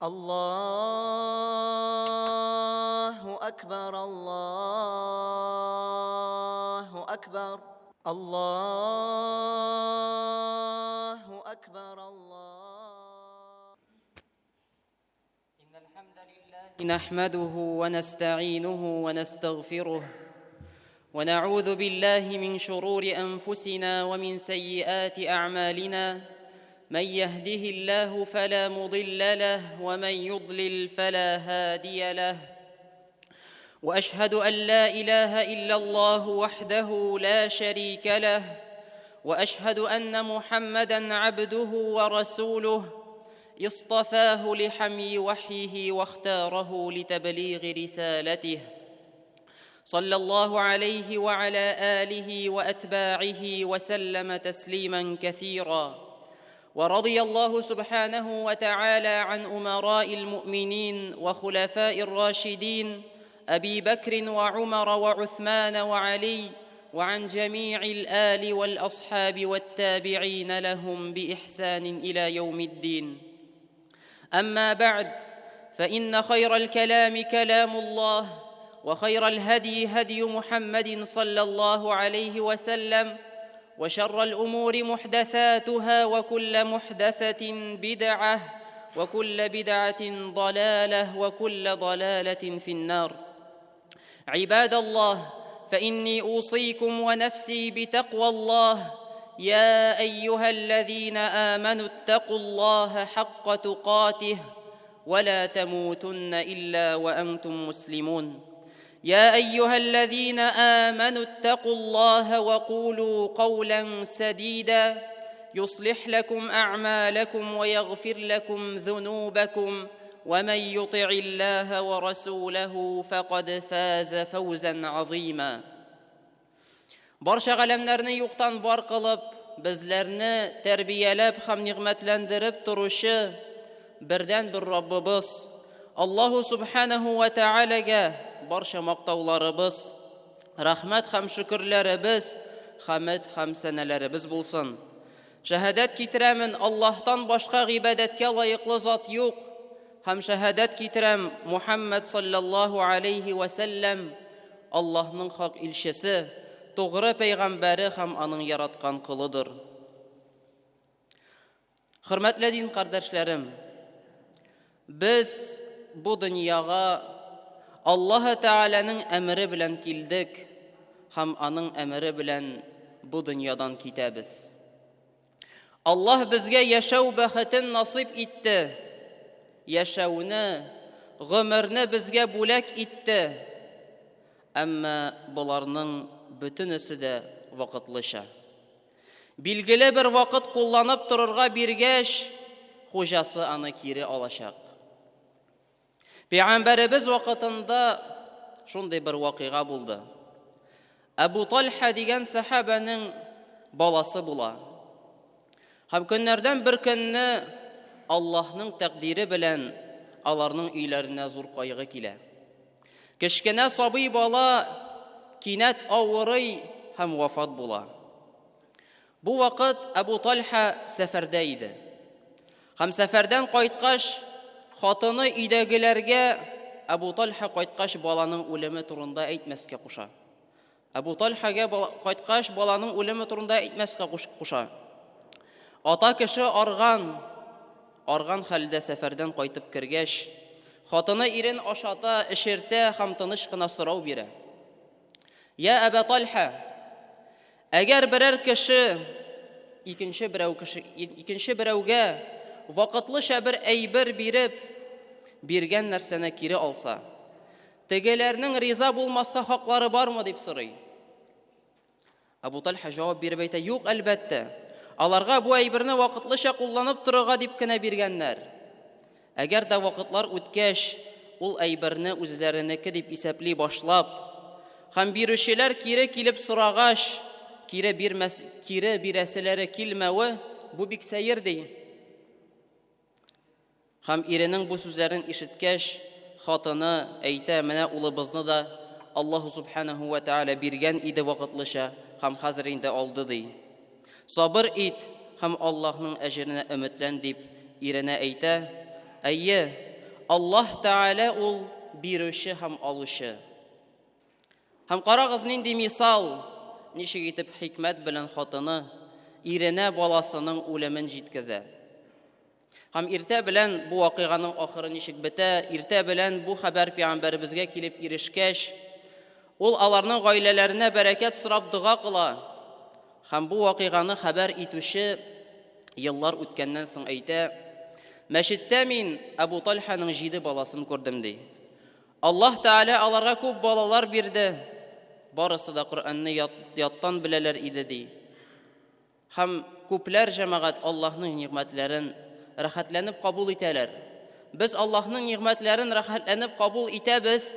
الله أكبر الله أكبر الله أكبر الله. إن الحمد لله نحمده ونستعينه ونستغفره ونعوذ بالله من شرور أنفسنا ومن سيئات أعمالنا. من يهده الله فلا مضل له ومن يضلل فلا هادي له. وأشهد أن لا إله إلا الله وحده لا شريك له، وأشهد أن محمدًا عبده ورسوله اصطفاه لحمي وحيه واختاره لتبليغ رسالته، صلى الله عليه وعلى آله وأتباعه وسلم تسليماً كثيراً. ورضي الله سبحانه وتعالى عن أمراء المؤمنين وخلفاء الراشدين أبي بكر وعمر وعثمان وعلي، وعن جميع الآل والأصحاب والتابعين لهم بإحسان إلى يوم الدين. أما بعد، فإن خير الكلام كلام الله، وخير الهدي هدي محمد صلى الله عليه وسلم، وشر الأمور محدثاتها، وكل محدثة بدعة، وكل بدعة ضلالة، وكل ضلالة في النار. عباد الله، فإني أوصيكم ونفسي بتقوى الله. يا أيها الذين آمنوا اتقوا الله حق تقاته ولا تموتن إلا وأنتم مسلمون. يا أيها الذين آمنوا اتقوا الله وقولوا قولاً سديداً يصلح لكم أعمالكم ويغفر لكم ذنوبكم، ومن يطع الله ورسوله فقد فاز فوزاً عظيماً. Barcha галәмнәрне юктан бар кылып, безләрне тәрбияләп һәм нигъмәтләндереп торучы бердән бер Раббыбыз Аллаһу субханаһу ва тәгаләгә барча мактауларыбыз, рәхмәт һәм шөкерләребез, хәмд һәм сәнәләребез булсын. Шәһадәт китерәмен, Аллаһтан башка гыйбадәткә лаеклы зат юк, һәм шәһадәт китерәм, Мухаммад саллаллаһу алейхи ва сәлләм Аллаһның хак илчесе, тугры пәйгамбәре һәм аның яраткан кулыдыр. Хөрмәтле дин кардәшләрем, без бу дөньяга Аллаһ Тәгаләнең әмере белән килдек һәм аның әмере белән бу дөньядан китәбез. Аллаһ безгә яшәү бәхетен насип итте, яшәүне, гомерне безгә бүләк итте. Әмма буларның бөтенесе дә вакытлыча. Билгеле бер вакыт кулланып торырга биргәч, хуҗасы аны кире алачак. Пәйгамбәребез вакытында шундый бер вакыйга булды. Абу Талха дигән сахабаның баласы була. Һәм көннәрдән бер көнне Аллаһның тәкъдире белән аларның өйләренә зур кайгы килә. Кечкенә сабый бала кинәт авырый һәм вафат була. Бу вакыт Абу Талха сәфәрдә иде. Һәм сәфәрдән кайткач, хатыны өйдәгеләргә Абу Талха кайткач баланың үлеме турында әйтмәскә куша. Абу Талхага кайткач баланың үлеме турында әйтмәскә куша. Ата кеше арган хәлдә сәфәрдән кайтып кергәч, хатыны ирен ашата, эшертә һәм тыныч кына сорау бирә. Я Абу Талха, әгәр берәр кеше икенче берәүгә вакытлыча бер әйбер биргән нәрсәне кире алса, тегеләрнең риза булмаска хаклары бармы дип сорый. Абу Талха җавап биреп әйтә: "Юк, әлбәттә. Аларга бу әйберне вакытлыча кулланып торырга дип кенә биргәннәр. Әгәр дә вакытлар үткәч, ул әйберне үзләренеке дип исәпли башлап, һәм бирүчеләр кире килеп сурагач, кире бирәселәре килмәве, бу бик сәер ди." Һәм иренең бу сүзләрен ишеткәч, хатыны әйтә: "Менә улыбызны да Аллаһ субханаһу ва тәгалә биргән иде вакытлыча, һәм хәзер инде алды" ди. Сабыр ит һәм Аллаһның әҗеренә өметлән дип иренә әйтә. Әйе, Аллаһ Тәгалә ул бирүче һәм алучы. Һәм карагыз нинди мисал, ничек итеп хикмәт белән хатыны иренә баласының үлемен җиткезә. Һәм иртә белән бу вакыйганың ахыры ничек бетә, иртә белән бу хәбәр пәйгамбәребезгә килеп ирешкәч, ул аларның гаиләләренә бәрәкәт сорап дуга кыла. Һәм бу вакыйганы хәбәр итүче еллар үткәннән соң әйтә: "Мәчеттә мин Абу Тальханың 7 баласын күрдем" ди. Аллаһ Тәгалә аларга күп балалар бирде. Барысы да Коръәнне яттан беләләр иде ди. Һәм күпләр җәмәгать Аллаһның нигъмәтләрен рәхәтләнеп кабул итәләр. Без Аллаһның нигъмәтләрен рәхәтләнеп кабул итәбез,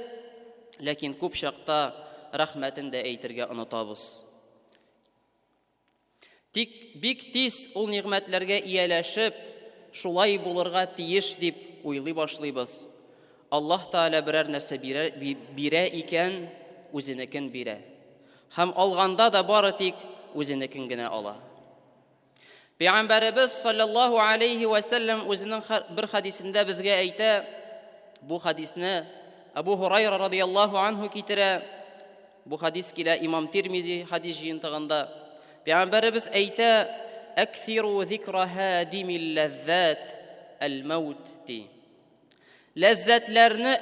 ләкин күп чакта рәхмәтен дә әйтергә онытабыз. Тик бик тиз ул нигъмәтләргә ияләшеп, шулай булырга тиеш дип уйлый башлыйбыз. Аллаһ Тәгалә берәр нәрсә бирә икән, үзенекен бирә. Һәм алганда да бары тик үзенекен генә ала. Пәйгамбәребез саллаллаһу алейхи ва саллям үзенең бер хадисендә безгә әйтә, бу хадисне Абу Хурайра радиллаһу анһу китерә. Бу хадис килә Имам Тирмизи хадис җыентыгында. Пәйгамбәребез әйтә: "Аксиру зикра хадимил лаззат ал-маут" ди. Ләззәтләрне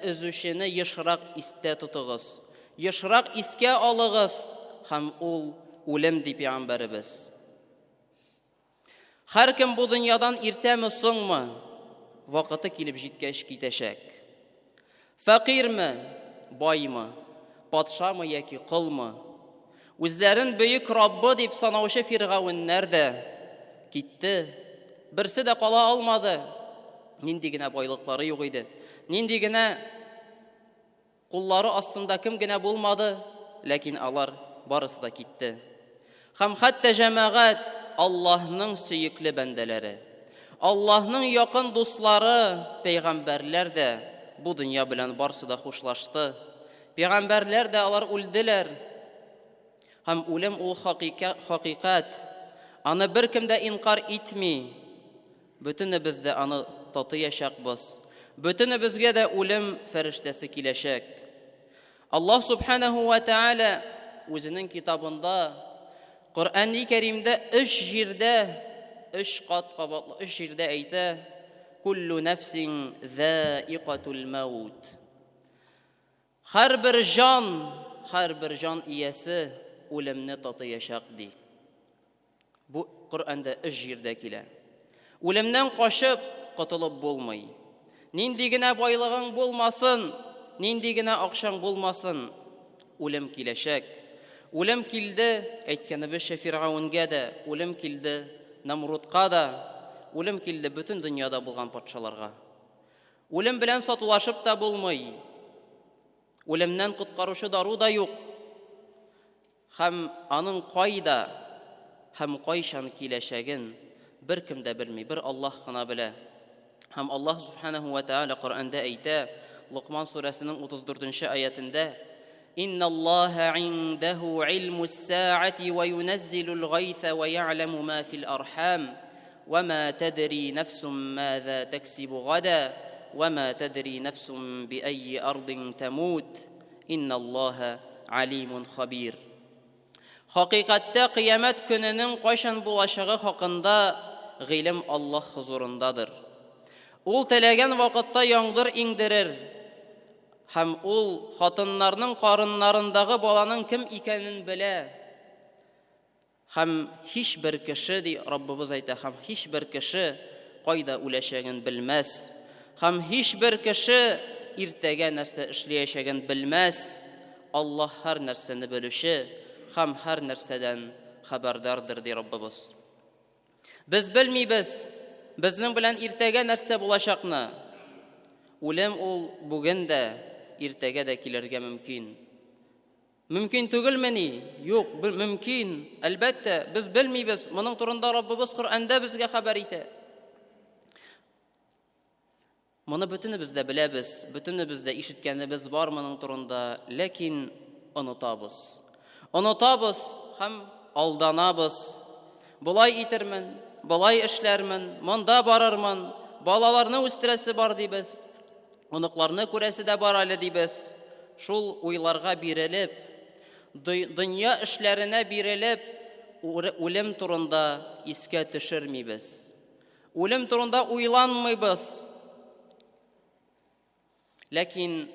өзүшене ешрак истә тотыгыз. Ешрак искә алыгыз, һәм ул үлем ди Пәйгамбәребез. Һәр кем бу дөньядан иртәме соңмы вакыты килеп җиткәч китәчәк. Фәкыйрме, байлмы, патшамы яки кылмы, үзләрен бөек Раббы дип санаучы фиргавеннәр дә китте. Берсе дә кала алмады. Нинди генә байлыклары юк иде. Нинди генә куллары астында кем генә булмады, ләкин алар барысы да китте. Һәм хәтта җәмәгать Аллаһның сөекле бәндәләре, Аллаһның якын дуслары, пәйгамбәрләр дә бу дөнья белән барысы да хушлашты. Пәйгамбәрләр дә алар үлделәр. Һәм үлем ул хакыйкать. Аны беркем дә инкар итми. Бөтенебез дә аны татыячакбыз. Бөтенебезгә дә үлем фәрештәсе киләчәк. Аллаһ субханаһу ва тааля үзенең китабында Коръән-и Кәримдә 3 җирдә әйтә: "Куллу нафсин заиқатул маут". Һәр бер җан иясе үлемне татыячак ди. Бу Коръәндә 3 җирдә килә. Үлемнән кашып котылып булмый. Нинди генә байлыгың булмасын, нинди генә акчаң булмасын, үлем киләчәк. Үлем килде, әйткәнебезчә Фиргаунгә дә, үлем килде Намрудка да, үлем килде бөтен дөньяда булган патшаларга. Үлем белән сатулашып та булмый. Үлемнән коткарушы дару да юк. Һәм аның кайда һәм кайчан киләчәген беркем дә белми, бер Аллаһ гына белә. Һәм Аллаһ субханаһу ва тааля Коръәндә әйтә, Луқман сүрәсенең 34-нче аятында: "Инналлаһа индәһу илмус-са'ати ва юназзилул гайса ва я'ламу ма фил архам, ва ма тадри нафсун маза таксибу гада, ва ма тадри нафсун би айyi ардин тамут. Инналлаһа алимун хабир." Хакыйкатьтә кыямәт көненең кайчан булачагы хакында гыйлем Аллаһ хузурындадыр. Ул теләгән вакытта яңгыр иңдерер. Һәм ул хатыннарның карыннарындагы баланың кем икәнен белә. Һәм һичбер кеше, ди Раббыбыз әйтә, һәм һичбер кеше кайда үләчәген белмәс. Һәм һичбер кеше иртәгә нәрсә эшләячәген белмәс. Аллаһ һәр нәрсәне белүче һәм һәр нәрсәдән хәбәрдардыр, ди Раббыбыз. Без белмибез, безнең белән иртәгә нәрсә булачакны. Үлем ул бүген дә, иртәгә дә килергә мөмкин. Мөмкин түгелмени? Юк, мөмкин. Әлбәттә, без белмибез. Моның турында Раббыбыз Коръәндә безгә хәбәр итә. Моны бөтенебез дә беләбез, бөтенебез дә ишеткәнебез бар моның турында, ләкин онытабыз. Онытабыз һәм алданабыз. Булай итермен, болай эшләрмен, монда барырмын, балаларны үстерәсе бар дибез, оныкларны күрәсе дә бар әле дибез. Шул уйларга бирелеп, дөнья эшләренә бирелеп, үлем турында искә төшермибез. Үлем турында уйланмыйбыз. Ләкин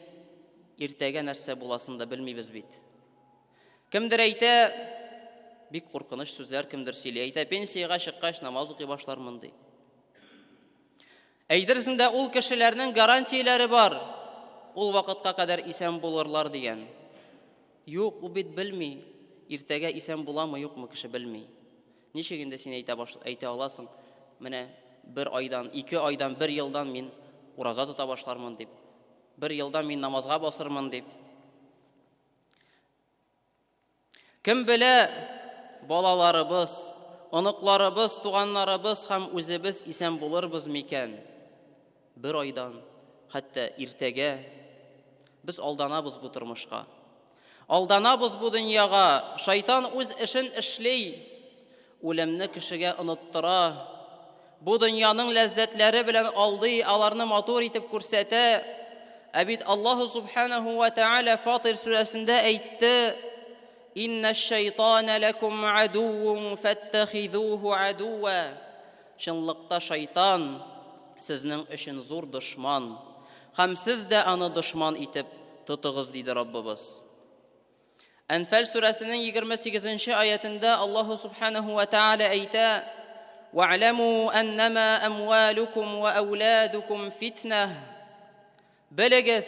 иртәгә нәрсә буласын да белмибез бит. Кемдер әйтә, бик куркыныч сүзләр кемдер сөйли. Әйтә, пенсияга чыккач намаз укый башлармын ди. Әйтерсең дә ул кешеләрнең гарантияләре бар. Ул вакытка кадәр исән булырлар дигән. Юк, ул бит белми. Иртәгә исән буламы, юкмы кеше белми. Ничек инде син әйтә аласың? Менә 1 айдан, 2 айдан, 1 елдан мин ураза тота башлармын дип. 1 елдан мин намазга басырмын дип. Кем белә, балаларыбыз, оныкларыбыз, туганнарыбыз һәм үзебез исән булырбыз микән? 1 айдан, хәтта иртәгә без алданабыз бу тормышка. Алданабыз бу дөньяга. Шайтан үз эшен эшли. Үлемне кешегә оныттыра. Бу дөньяның ләззәтләре белән алдый, аларны матур итеп күрсәтә. Бит Аллаһу субханаһу ва тааля Фатир сүрәсендә әйтте: «Иннәш-шайтана лакум адуун фаттахизуһу адуа». Чынлыкта шайтан сезнең өчен зур дошман. Һәм сез дә аны дошман итеп тотыгыз диде Раббыбыз. Әнфәл сүрәсенең 28-нче аятында Аллаһу субханаһу ва тааля әйтә: «Ва'ламу аннама амвалукум ва ауладукум фитнah». Белегез,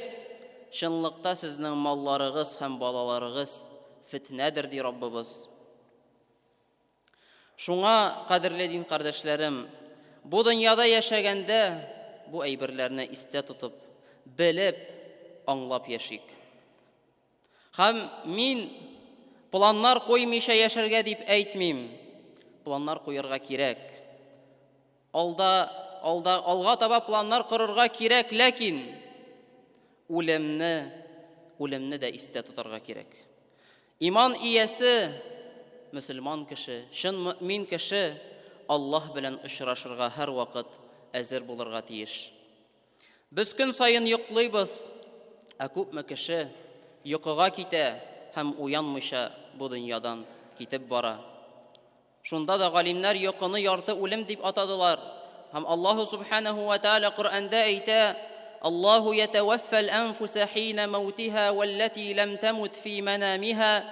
чынлыкта сезнең малларыгыз һәм балаларыгыз фитнәдер ди Раббыбыз. Шуңа, кадерле дин кардәшләрем, бу дөньяда яшәгәндә бу әйберләрне истә тотып, белеп, аңлап яшик. Һәм мин планнар куймыйча яшәргә дип әйтмим. Планнар куярга кирәк. Алга таба планнар корырга кирәк, ләкин үлемне дә истә тотарга кирәк. Иман иясе, мөселман кеше, шын мөмин кеше Аллаһ белән очрашырга һәр вакыт әзер булырга тиеш. Без көн сайын йоклыйбыз, күпме кеше йокыга китә һәм уянмыйча бу дөньядан китеп бара. Шунда да галимнәр йокыны ярты үлем дип атадылар. Һәм Аллаһу субханаһу ва тааля Куръанда әйтә: «Аллаһу ятаваффал анфуса хина маутиха валлати лам тамут фи манамиха,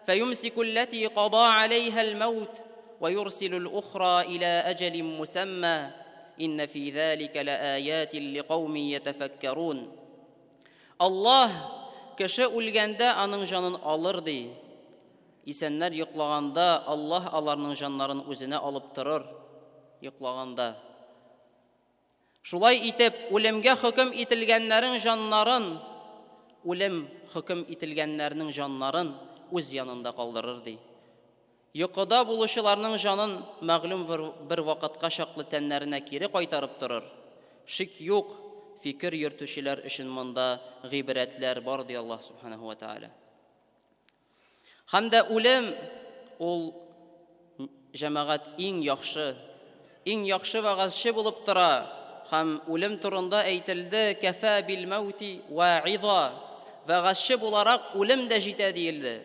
фаюмсику аллати қада алейха ал-маут ва юрсилу ал-ухра ила аjalin musamma. Инна фи залика лааятин лиқауми ятафаккарун». Аллаһ кеше үлгәндә аның җанын алыр ди. Исәннәр йоклаганда Аллаһ аларның җаннарын үзенә алып торыр. Йоклаганда. Шулай итеп, үлемгә хөкем ителгәннәрнең җаннарын, үлем хөкем ителгәннәрнең җаннарын үз янында калдырыр ди. Йокыда булучыларның җанын мәгълүм бер вакытка чаклы тәннәренә кире кайтарып торыр. Шик юк, фикер йөртүчеләр өчен монда гыйбрәтләр бар ди Аллаһ субханаһу ва тааля. Һәм дә үлем ул җәмәгать иң яхшы вагазчы булып тора. Һәм үлем турында әйтелде: «Кафа бил маути ва'иза». Вагазчы буларак үлем дә җитә диелде.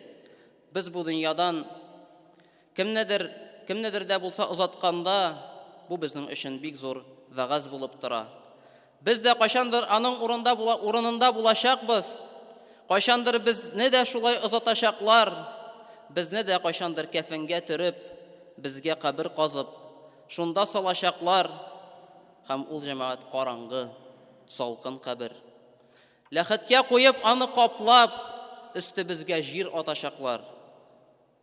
Без бу дөньядан кемнедер дә булса озатканда, бу безнең өчен бик зур вагаз булып тора. Без дә кайчандыр аның урынында булачакбыз. Кайчандыр безне дә шулай озатачаклар. Безне дә кайчандыр кәфенгә төреп, безгә кабер казып, шунда салачаклар. Һәм ул җәмәгать караңгы, салкын кабер. Ләхеткә куеп, аны каплап, өстебезгә җир атачаклар.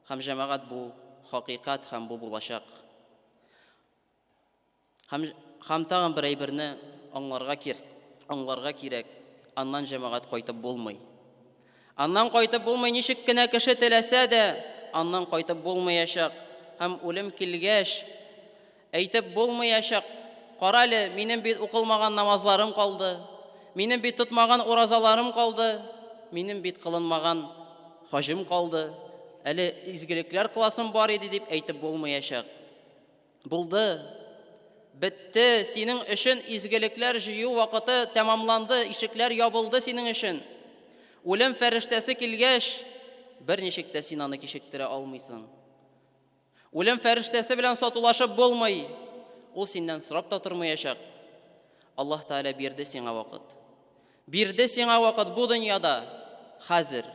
Һәм җәмәгать бу хакыйкать һәм бу булачак. Һәм тагын бер әйберне аңларга кирәк. Аннан җәмәгать кайтып булмый. Аннан кайтып булмый, ничек кенә кеше теләсә дә, аннан кайтып булмаячак. Һәм үлем килгәч, әйтеп булмаячак. Карале, минем бит укылмаган намазларым калды. Минем бит тотмаган уразаларым калды. Минем бит кылынмаган хаҗым калды. Әле изгелекләр кыласым бар иде дип әйтеп булмаячак. Булды, бетте, синең өчен изгелекләр җыю вакыты тәмамланды, ишекләр ябылды синең өчен. Үлем фәрештәсе килгәч, берничек тә син аны кичектерә алмыйсың. Үлем фәрештәсе белән сатулашып булмый. Ул синнән сорап та тормаячак. Аллаһ Тәгалә бирде сиңа вакыт. Бирде сиңа вакыт бу дөньяда, хәзер,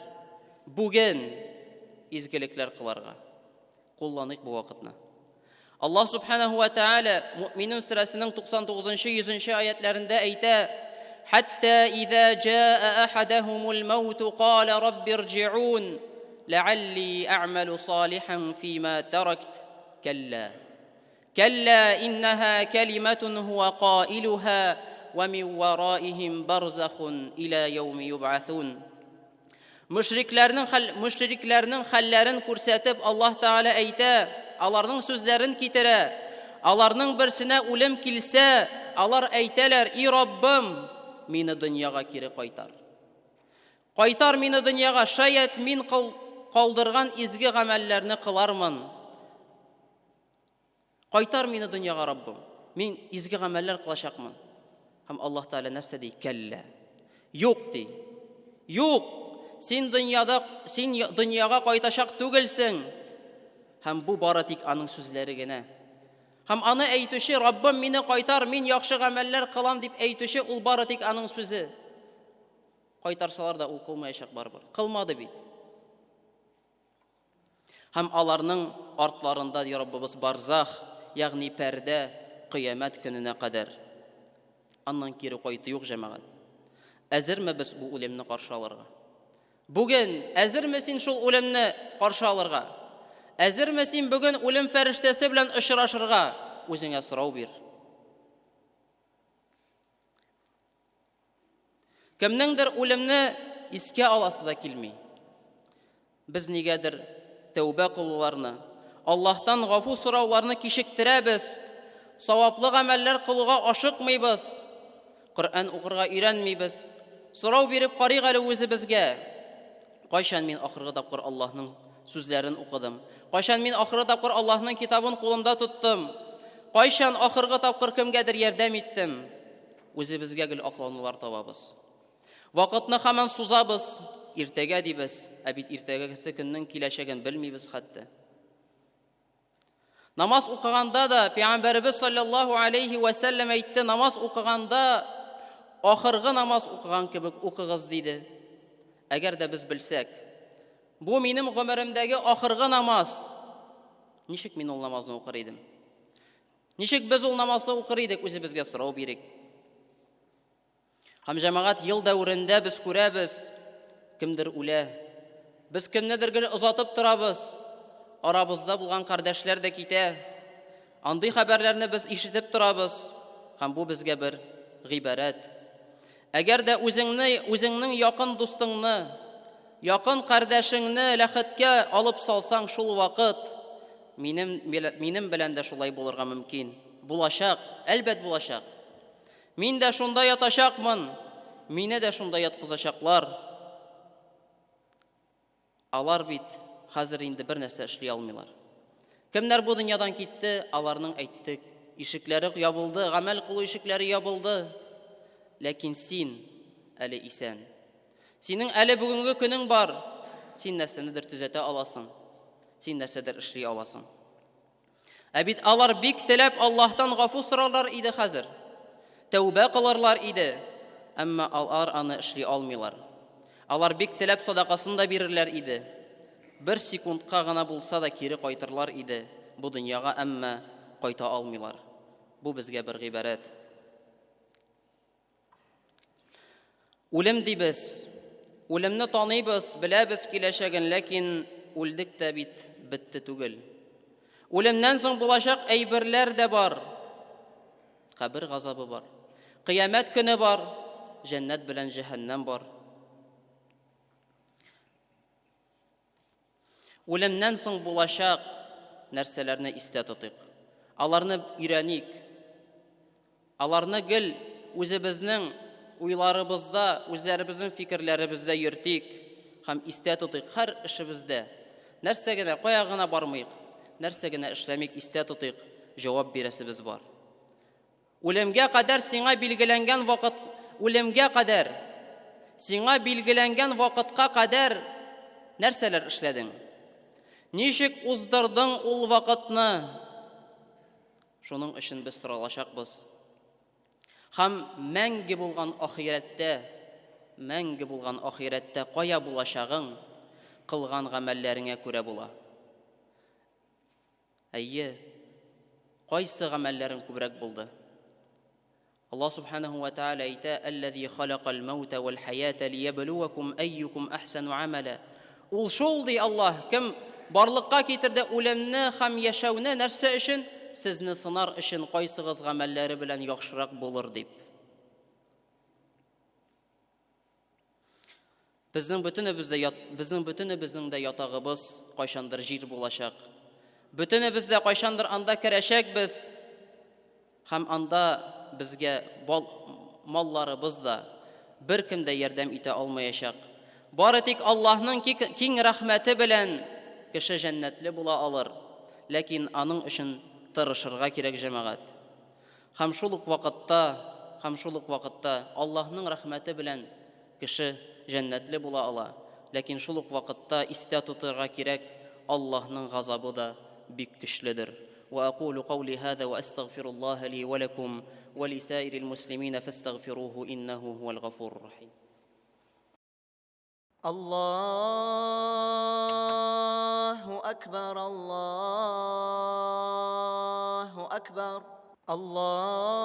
бүген изгелекләр кыларга. Кулланыйк бу вакытны. Аллаһ Субханаһу ва Тәгалә Муъминун сүрәсенең 99-100 аятларында әйтә: "Хәтта иза җаа ахадахумул мауту қала рабби ирҗиун лаалли а'малу салихан фима таракт калла калла иннаха калиматун хува қаилуха ва мин вараихим барзахун иля яуми юб'асун." Мөшрикләрнең хәлләрен күрсәтеп Аллаһ Тәгалә әйтә, аларның сүзләрен китерә. Аларның берсенә үлем килсә, алар әйтәләр: "И Раббым, мине дөньяга кире кайтар. Кайтар мине дөньяга, шаят мин калдырган изге гамәлләрне кылармын. Кайтар мине дөньяга, Раббым. Мин изге гамәлләр кылачакмын." Һәм Аллаһ Тәгалә нәрсә ди? Кәллә. Юк ди. Юк. Син дөньяга кайтачак түгелсең. Һәм бу бары тик аның сүзләре генә. Һәм аны әйтүче: "Раббым, мине кайтар, мин яхшы гамәлләр кылам" дип әйтүче, ул бары тик аның сүзе. Кайтарсалар да ул кылмаячак барыбер. Кылмады бит. Һәм аларның артларында ди Раббыбыз барзах, ягъни пәрдә, кыямәт көненә кадәр. Аннан кире кайты юк, җәмәгать. Әзерме без бу үлемне каршы алырга? Бүген әзерме син шул үлемне каршы алырга? Әзерме син бүген үлем фәрештәсе белән очрашырга? Үзеңә сорау бир. Кемнеңдер үлемне искә аласы да килми. Без нигәдер тәүбә кылуларны, Аллаһтан гафу сорауларны кичектерәбез, саваплы гамәлләр кылуга ашыкмыйбыз, Коръән укырга өйрәнмибез. Сорау биреп карыйк әле үзебезгә. Кайчан мин ахыргы тапкыр Аллаһның сүзләрен укыдым? Кайчан мин ахыргы тапкыр Аллаһның китабын кулымда туттым? Кайчан ахыргы тапкыр кемгәдер ярдәм иттем? Үзебезгә гел акланулар табабыз. Вакытны һаман сузабыз, иртәгә дибез, ә бит иртәгәсе көннең киләчәген белмибез хәтта. Намаз укыганда да Пәйгамбәрбез саллаллаһу алейхи ва саллям әйтте: "Намаз укыганда ахыргы намаз укыган кебек укыгыз" диде. Әгәр дә без белсәк, бу минем гомеремдәге ахыргы намаз, ничек мин ул намазны укыр идем? Ничек без ул намазны укыр идек? Үзебезгә сорау бирик. Һәм җәмәгать, ел дәврендә без күрәбез, кемдер үлә. Без кемнедер гел озатып торабыз. Арабызда булган кардәшләр дә китә. Андый хәбәрләрне без ишетеп торабыз. Һәм бу безгә бер гыйбарәт. Әгәр дә үзеңнең якын дустыңны, якын кардәшеңне ләхеткә алып салсаң, шул вакыт минем белән дә шулай булырга мөмкин. Булачак, әлбәт булачак. Мин дә шунда ятачакмын, мине дә шунда яткызачаклар. Алар бит хәзер инде бер нәрсә эшли алмыйлар. Кемнәр бу дөньядан китте, аларның әйттек, ишекләре ябылды, гамәл кылу ишекләре ябылды. Ләкин син әле исән. Синең әле бүгенге көнең бар. Син нәрсәнедер төзәтә аласың. Син нәрсәдер эшли аласың. Ә бит алар бик теләп Аллаһтан гафу сорарлар иде хәзер. Тәүбә кылырлар иде. Әмма алар аны эшли алмыйлар. Алар бик теләп садакасын да бирерләр иде. Бер секундка гына булса да кире кайтырлар иде бу дөньяга, әмма кайта алмыйлар. Бу безгә бер гыйбарәт. Үлем дибез. Үлемне таныйбыз, беләбез киләчәген, ләкин үлдек тә бит бетте түгел. Үлемнән соң булачак әйберләр дә бар. Кабер газабы бар. Кыямәт көне бар. Җәннәт белән җәһәннәм бар. Үлемнән соң булачак нәрсәләрне истә тотыйк. Аларны өйрәник. Аларны гел үзебезнең уйларыбызда, үзләребезнең фикерләребездә йөртик һәм истә тотыйк һәр эшебездә. Нәрсә генә, кая гына бармыйк, нәрсә генә эшләмик, истә тотыйк. җавап бирәсебез бар. Үлемгә кадәр сиңа билгеләнгән вакыт, үлемгә кадәр сиңа билгеләнгән вакытка кадәр нәрсәләр эшләдең? Ничек уздырдың ул вакытны? Шуның өчен без соралачакбыз. Һәм мәңге булган ахирәттә кая булачагың кылган гамәлләреңә күрә була. Әйе, кайсы гамәлләрең күбрәк булды? Allah subhanahu wa ta'ala әйтә: "Аллази халакал маута вал хаята лияблуакум айюкум ахсану амала." Ул шул ди Аллаһ, кем барлыкка китерде үлемне һәм яшәүне нәрсә өчен? Сезне сынар өчен кайсыгыз гамәлләре белән яхшырак булыр дип. Безнең бөтенебезнең дә ятагыбыз кайчандыр җир булачак. Бөтенебез дә кайчандыр анда керәчәкбез. Һәм анда безгә малларыбыз да беркем дә ярдәм итә алмаячак. Бары тик Аллаһның киң рәхмәте белән кеше җәннәтле була алыр. Ләкин аның өчен тырышырга кирәк җәмәгать. Һәм шул ук вакытта Аллаһның рәхмәте белән кеше җәннәтле була ала. Ләкин шул ук вакытта истә тотырга кирәк, Аллаһның газабы да бик көчледер. وأقول قولي هذا وأستغفر الله لي ولكم ولسائر المسلمين فاستغفروه إنه هو الغفور الرحيم. الله أكبر الله أكبر الله